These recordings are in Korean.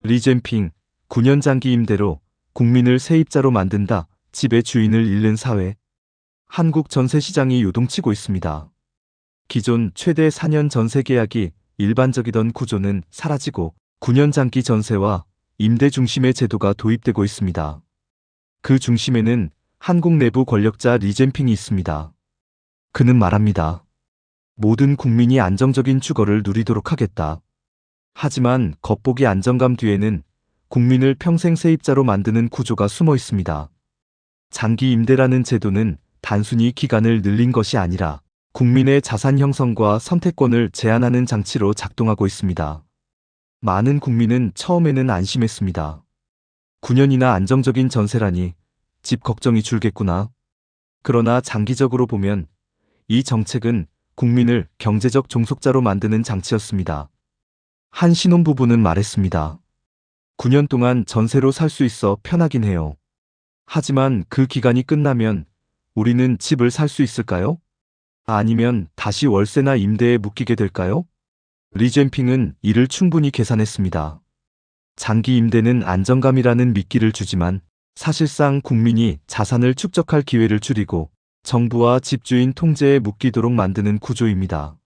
리젠핑, 9년 장기 임대로 국민을 세입자로 만든다. 집의 주인을 잃는 사회. 한국 전세 시장이 요동치고 있습니다. 기존 최대 4년 전세 계약이 일반적이던 구조는 사라지고 9년 장기 전세와 임대 중심의 제도가 도입되고 있습니다. 그 중심에는 한국 내부 권력자 리젠핑이 있습니다. 그는 말합니다. 모든 국민이 안정적인 주거를 누리도록 하겠다. 하지만 겉보기 안정감 뒤에는 국민을 평생 세입자로 만드는 구조가 숨어 있습니다. 장기 임대라는 제도는 단순히 기간을 늘린 것이 아니라 국민의 자산 형성과 선택권을 제한하는 장치로 작동하고 있습니다. 많은 국민은 처음에는 안심했습니다. 9년이나 안정적인 전세라니 집 걱정이 줄겠구나. 그러나 장기적으로 보면 이 정책은 국민을 경제적 종속자로 만드는 장치였습니다. 한 신혼부부는 말했습니다. 9년 동안 전세로 살 수 있어 편하긴 해요. 하지만 그 기간이 끝나면 우리는 집을 살 수 있을까요? 아니면 다시 월세나 임대에 묶이게 될까요? 리젠핑은 이를 충분히 계산했습니다. 장기 임대는 안정감이라는 미끼를 주지만 사실상 국민이 자산을 축적할 기회를 줄이고 정부와 집주인 통제에 묶이도록 만드는 구조입니다.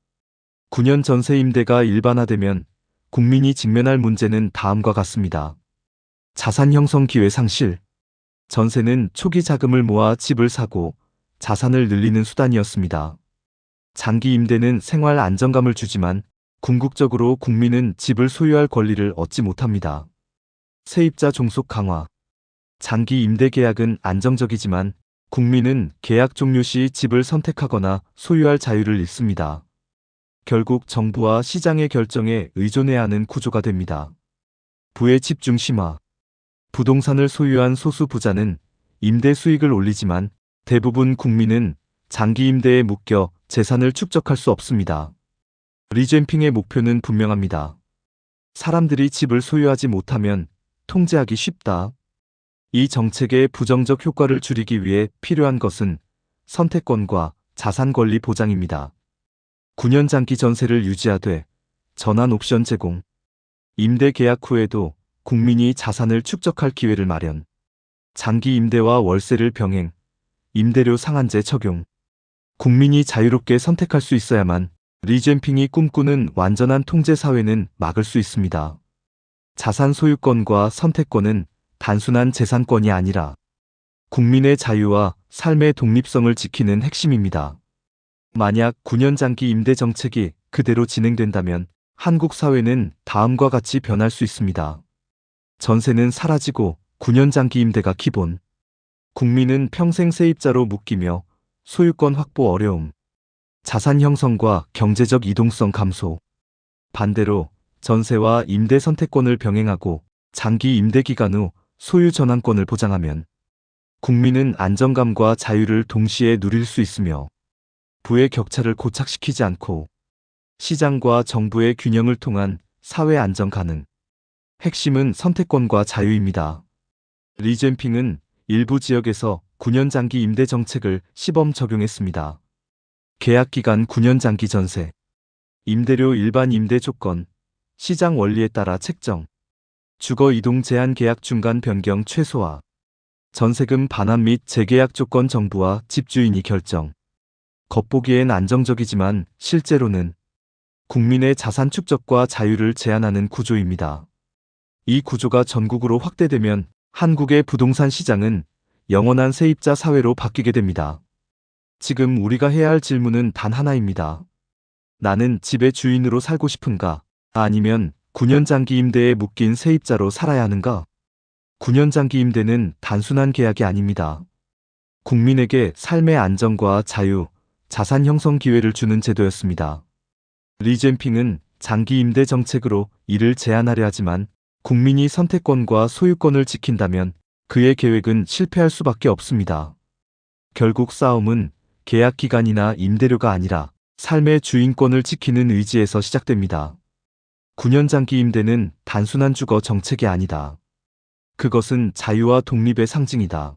9년 전세 임대가 일반화되면 국민이 직면할 문제는 다음과 같습니다. 자산 형성 기회 상실. 전세는 초기 자금을 모아 집을 사고 자산을 늘리는 수단이었습니다. 장기 임대는 생활 안정감을 주지만 궁극적으로 국민은 집을 소유할 권리를 얻지 못합니다. 세입자 종속 강화. 장기 임대 계약은 안정적이지만 국민은 계약 종료 시 집을 선택하거나 소유할 자유를 잃습니다. 결국 정부와 시장의 결정에 의존해야 하는 구조가 됩니다. 부의 집중 심화. 부동산을 소유한 소수 부자는 임대 수익을 올리지만 대부분 국민은 장기 임대에 묶여 재산을 축적할 수 없습니다. 리젠핑의 목표는 분명합니다. 사람들이 집을 소유하지 못하면 통제하기 쉽다. 이 정책의 부정적 효과를 줄이기 위해 필요한 것은 선택권과 자산 권리 보장입니다. 9년 장기 전세를 유지하되 전환 옵션 제공. 임대 계약 후에도 국민이 자산을 축적할 기회를 마련. 장기 임대와 월세를 병행. 임대료 상한제 적용. 국민이 자유롭게 선택할 수 있어야만 리젠핑이 꿈꾸는 완전한 통제 사회는 막을 수 있습니다. 자산 소유권과 선택권은 단순한 재산권이 아니라 국민의 자유와 삶의 독립성을 지키는 핵심입니다. 만약 9년 장기 임대 정책이 그대로 진행된다면 한국 사회는 다음과 같이 변할 수 있습니다. 전세는 사라지고 9년 장기 임대가 기본. 국민은 평생 세입자로 묶이며 소유권 확보 어려움. 자산 형성과 경제적 이동성 감소. 반대로 전세와 임대 선택권을 병행하고 장기 임대 기간 후 소유 전환권을 보장하면 국민은 안정감과 자유를 동시에 누릴 수 있으며 부의 격차를 고착시키지 않고 시장과 정부의 균형을 통한 사회 안정 가능. 핵심은 선택권과 자유입니다. 리젠핑은 일부 지역에서 9년 장기 임대 정책을 시범 적용했습니다. 계약기간 9년 장기 전세. 임대료 일반 임대 조건. 시장 원리에 따라 책정. 주거 이동 제한 계약 중간 변경 최소화. 전세금 반환 및 재계약 조건 정부와 집주인이 결정. 겉보기엔 안정적이지만 실제로는 국민의 자산 축적과 자유를 제한하는 구조입니다. 이 구조가 전국으로 확대되면 한국의 부동산 시장은 영원한 세입자 사회로 바뀌게 됩니다. 지금 우리가 해야 할 질문은 단 하나입니다. 나는 집의 주인으로 살고 싶은가? 아니면 9년 장기 임대에 묶인 세입자로 살아야 하는가? 9년 장기 임대는 단순한 계약이 아닙니다. 국민에게 삶의 안정과 자유, 자산 형성 기회를 주는 제도였습니다. 리젠핑은 장기 임대 정책으로 이를 제한하려 하지만 국민이 선택권과 소유권을 지킨다면 그의 계획은 실패할 수밖에 없습니다. 결국 싸움은 계약 기간이나 임대료가 아니라 삶의 주인권을 지키는 의지에서 시작됩니다. 9년 장기 임대는 단순한 주거 정책이 아니다. 그것은 자유와 독립의 상징이다.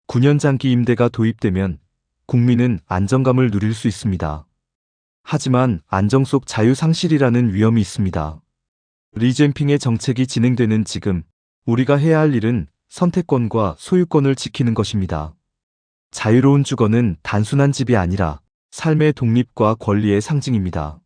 9년 장기 임대가 도입되면 국민은 안정감을 누릴 수 있습니다. 하지만 안정 속 자유 상실이라는 위험이 있습니다. 리젠핑의 정책이 진행되는 지금 우리가 해야 할 일은 선택권과 소유권을 지키는 것입니다. 자유로운 주거는 단순한 집이 아니라 삶의 독립과 권리의 상징입니다.